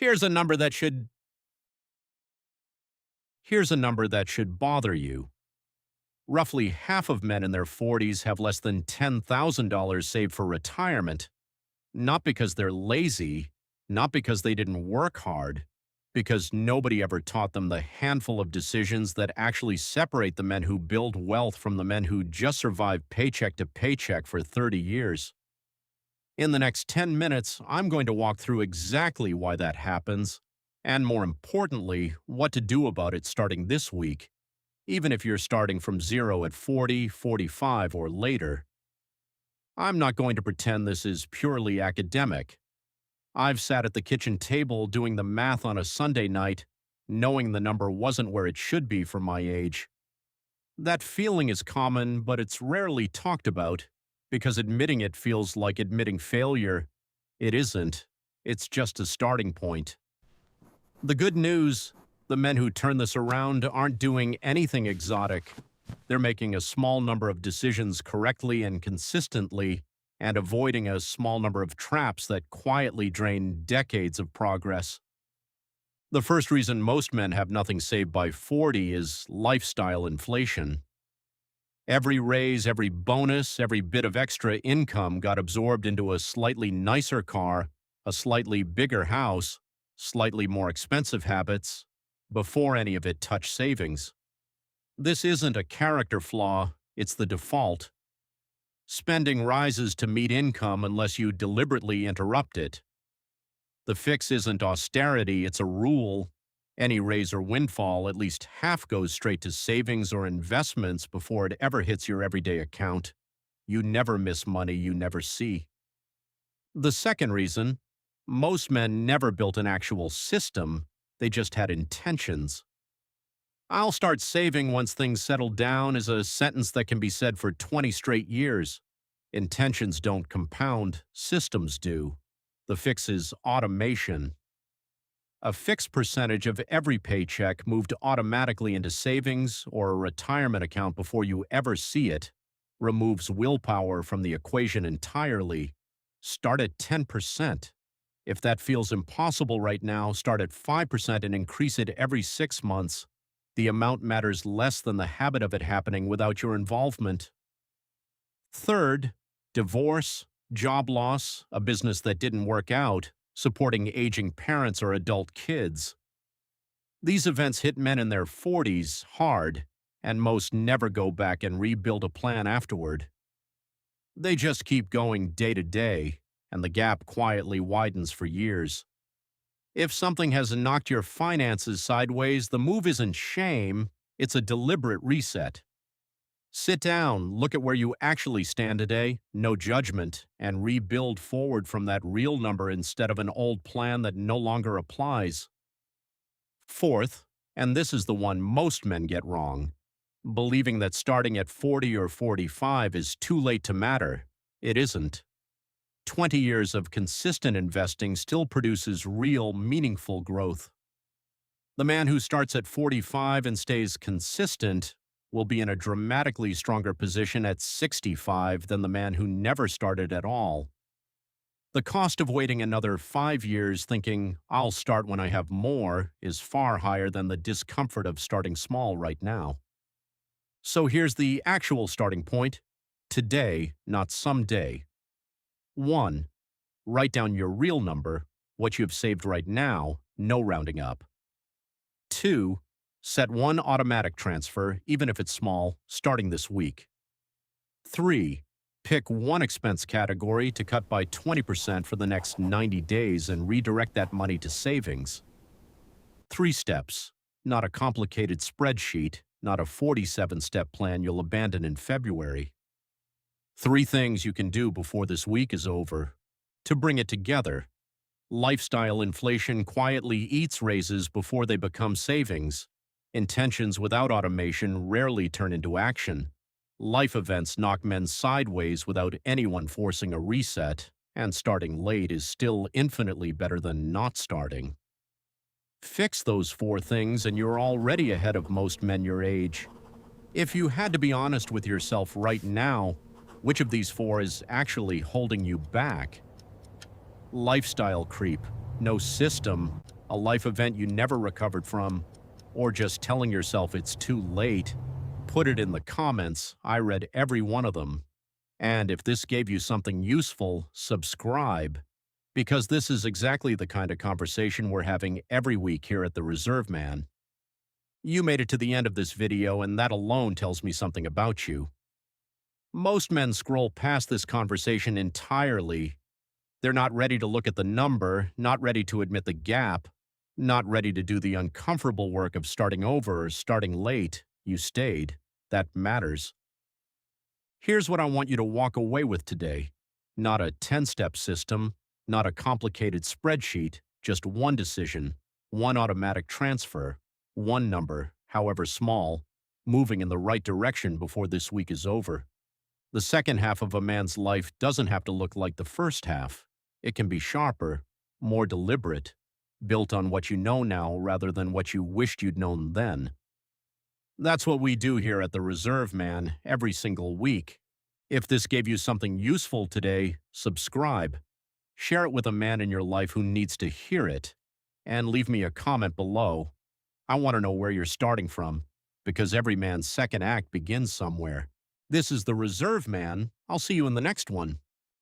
Here's a number that should Here's a number that should bother you. Roughly half of men in their 40s have less than $10,000 saved for retirement, not because they're lazy, not because they didn't work hard, because nobody ever taught them the handful of decisions that actually separate the men who build wealth from the men who just survive paycheck to paycheck for 30 years. In the next 10 minutes, I'm going to walk through exactly why that happens, and more importantly, what to do about it starting this week, even if you're starting from zero at 40, 45, or later. I'm not going to pretend this is purely academic. I've sat at the kitchen table doing the math on a Sunday night, knowing the number wasn't where it should be for my age. That feeling is common, but it's rarely talked about, because admitting it feels like admitting failure. It isn't. It's just a starting point. The good news, the men who turn this around aren't doing anything exotic. They're making a small number of decisions correctly and consistently, and avoiding a small number of traps that quietly drain decades of progress. The first reason most men have nothing saved by 40 is lifestyle inflation. Every raise, every bonus, every bit of extra income got absorbed into a slightly nicer car, a slightly bigger house, slightly more expensive habits, before any of it touched savings. This isn't a character flaw, it's the default. Spending rises to meet income unless you deliberately interrupt it. The fix isn't austerity, it's a rule. Any raise or windfall, at least half goes straight to savings or investments before it ever hits your everyday account. You never miss money you never see. The second reason, most men never built an actual system, they just had intentions. "I'll start saving once things settle down" is a sentence that can be said for 20 straight years. Intentions don't compound, systems do. The fix is automation. A fixed percentage of every paycheck moved automatically into savings or a retirement account before you ever see it removes willpower from the equation entirely. Start at 10%. If that feels impossible right now, start at 5% and increase it every 6 months. The amount matters less than the habit of it happening without your involvement. Third, divorce, job loss, a business that didn't work out, supporting aging parents or adult kids. These events hit men in their 40s hard, and most never go back and rebuild a plan afterward. They just keep going day to day, and the gap quietly widens for years. If something has knocked your finances sideways, the move isn't shame, it's a deliberate reset. Sit down, look at where you actually stand today, no judgment, and rebuild forward from that real number instead of an old plan that no longer applies. Fourth, and this is the one most men get wrong, believing that starting at 40 or 45 is too late to matter. It isn't. 20 years of consistent investing still produces real, meaningful growth. The man who starts at 45 and stays consistent will be in a dramatically stronger position at 65 than the man who never started at all. The cost of waiting another 5 years thinking, "I'll start when I have more," is far higher than the discomfort of starting small right now. So here's the actual starting point. Today, not someday. 1. Write down your real number, what you have saved right now, no rounding up. 2. Set one automatic transfer, even if it's small, starting this week. 3. Pick one expense category to cut by 20% for the next 90 days and redirect that money to savings. 3 steps, not a complicated spreadsheet, not a 47-step plan you'll abandon in February. 3 things you can do before this week is over. To bring it together, lifestyle inflation quietly eats raises before they become savings. Intentions without automation rarely turn into action. Life events knock men sideways without anyone forcing a reset, and starting late is still infinitely better than not starting. Fix those 4 things and you're already ahead of most men your age. If you had to be honest with yourself right now, which of these 4 is actually holding you back? Lifestyle creep, no system, a life event you never recovered from, or just telling yourself it's too late, put it in the comments. I read every one of them. And if this gave you something useful, subscribe, because this is exactly the kind of conversation we're having every week here at the Reserve Man. You made it to the end of this video, and that alone tells me something about you. Most men scroll past this conversation entirely. They're not ready to look at the number, not ready to admit the gap, not ready to do the uncomfortable work of starting over or starting late. You stayed. That matters. Here's what I want you to walk away with today. Not a 10-step system, not a complicated spreadsheet, just one decision, one automatic transfer, one number, however small, moving in the right direction before this week is over. The second half of a man's life doesn't have to look like the first half. It can be sharper, more deliberate, built on what you know now rather than what you wished you'd known then. That's what we do here at the Reserve Man every single week. If this gave you something useful today, subscribe. Share it with a man in your life who needs to hear it. And leave me a comment below. I want to know where you're starting from, because every man's second act begins somewhere. This is the Reserve Man. I'll see you in the next one.